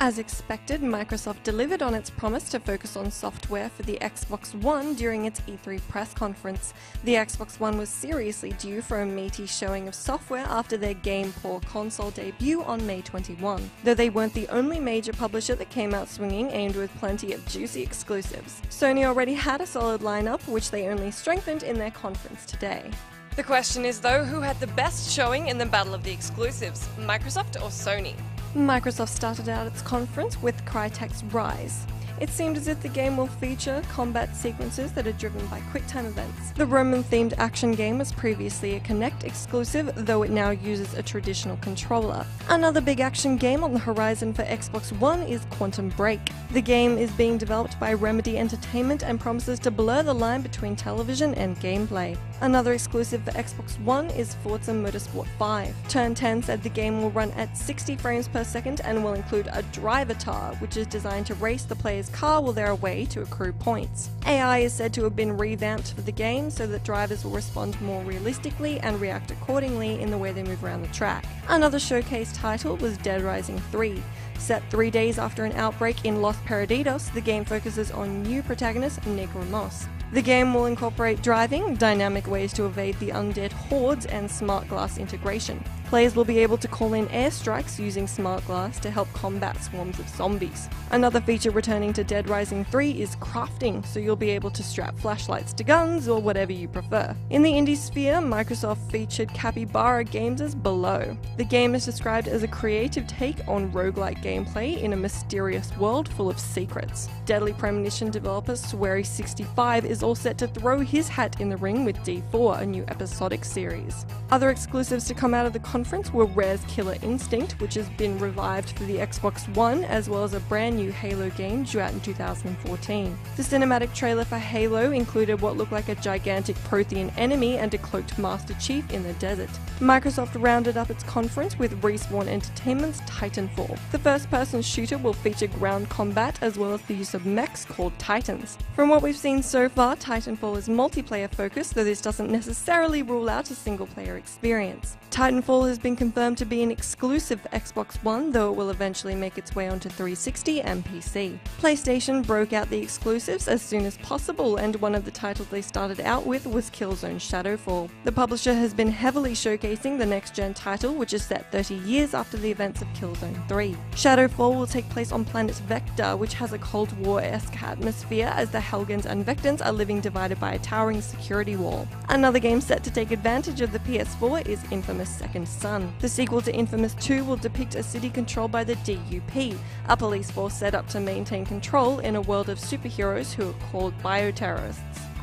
As expected, Microsoft delivered on its promise to focus on software for the Xbox One during its E3 press conference. The Xbox One was seriously due for a meaty showing of software after their game-poor console debut on May 21, though they weren't the only major publisher that came out swinging aimed with plenty of juicy exclusives. Sony already had a solid lineup, which they only strengthened in their conference today. The question is though, who had the best showing in the battle of the exclusives, Microsoft or Sony? Microsoft started out its conference with Crytek's Rise. It seemed as if the game will feature combat sequences that are driven by QuickTime events. The Roman-themed action game was previously a Kinect exclusive, though it now uses a traditional controller. Another big action game on the horizon for Xbox One is Quantum Break. The game is being developed by Remedy Entertainment and promises to blur the line between television and gameplay. Another exclusive for Xbox One is Forza Motorsport 5. Turn 10 said the game will run at 60 frames per second and will include a drivatar, which is designed to race the player's car while they're away to accrue points. AI is said to have been revamped for the game so that drivers will respond more realistically and react accordingly in the way they move around the track. Another showcase title was Dead Rising 3. Set 3 days after an outbreak in Los Perdidos, the game focuses on new protagonist Nick Ramos. The game will incorporate driving, dynamic ways to evade the undead hordes, and smart glass integration. Players will be able to call in airstrikes using smart glass to help combat swarms of zombies. Another feature returning to Dead Rising 3 is crafting, so you'll be able to strap flashlights to guns or whatever you prefer. In the indie sphere, Microsoft featured Capybara Games' Below. The game is described as a creative take on roguelike gameplay in a mysterious world full of secrets. Deadly Premonition developer Swery65 is all set to throw his hat in the ring with D4, a new episodic series. Other exclusives to come out of the conference were Rare's Killer Instinct, which has been revived for the Xbox One, as well as a brand new Halo game due out in 2014. The cinematic trailer for Halo included what looked like a gigantic Prothean enemy and a cloaked Master Chief in the desert. Microsoft rounded up its conference with Respawn Entertainment's Titanfall. The first-person shooter will feature ground combat as well as the use of mechs called Titans. From what we've seen so far, Titanfall is multiplayer focused, though this doesn't necessarily rule out a single-player experience. Titanfall has been confirmed to be an exclusive for Xbox One, though it will eventually make its way onto 360 and PC. PlayStation broke out the exclusives as soon as possible, and one of the titles they started out with was Killzone Shadowfall. The publisher has been heavily showcasing the next-gen title, which is set 30 years after the events of Killzone 3. Shadowfall will take place on planet Vector, which has a Cold War-esque atmosphere, as the Helgens and Vectans are living divided by a towering security wall. Another game set to take advantage of the PS4 is Infamous Second Son. The sequel to Infamous 2 will depict a city controlled by the DUP, a police force set up to maintain control in a world of superheroes who are called bioterrorists.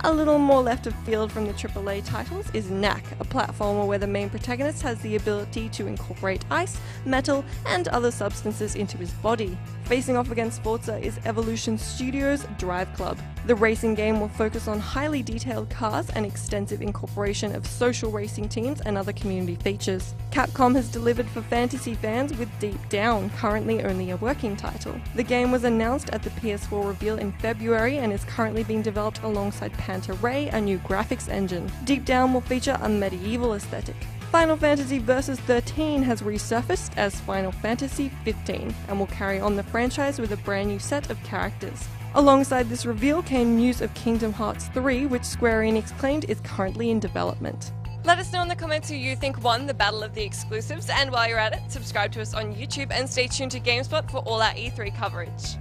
A little more left of field from the AAA titles is Knack, a platformer where the main protagonist has the ability to incorporate ice, metal, and other substances into his body. Facing off against Forza is Evolution Studios' Drive Club. The racing game will focus on highly detailed cars and extensive incorporation of social racing teams and other community features. Capcom has delivered for fantasy fans with Deep Down, currently only a working title. The game was announced at the PS4 reveal in February and is currently being developed alongside Panta Ray, a new graphics engine. Deep Down will feature a medieval aesthetic. Final Fantasy Versus 13 has resurfaced as Final Fantasy 15 and will carry on the franchise with a brand new set of characters. Alongside this reveal came news of Kingdom Hearts 3, which Square Enix claimed is currently in development. Let us know in the comments who you think won the battle of the exclusives, and while you're at it, subscribe to us on YouTube and stay tuned to GameSpot for all our E3 coverage.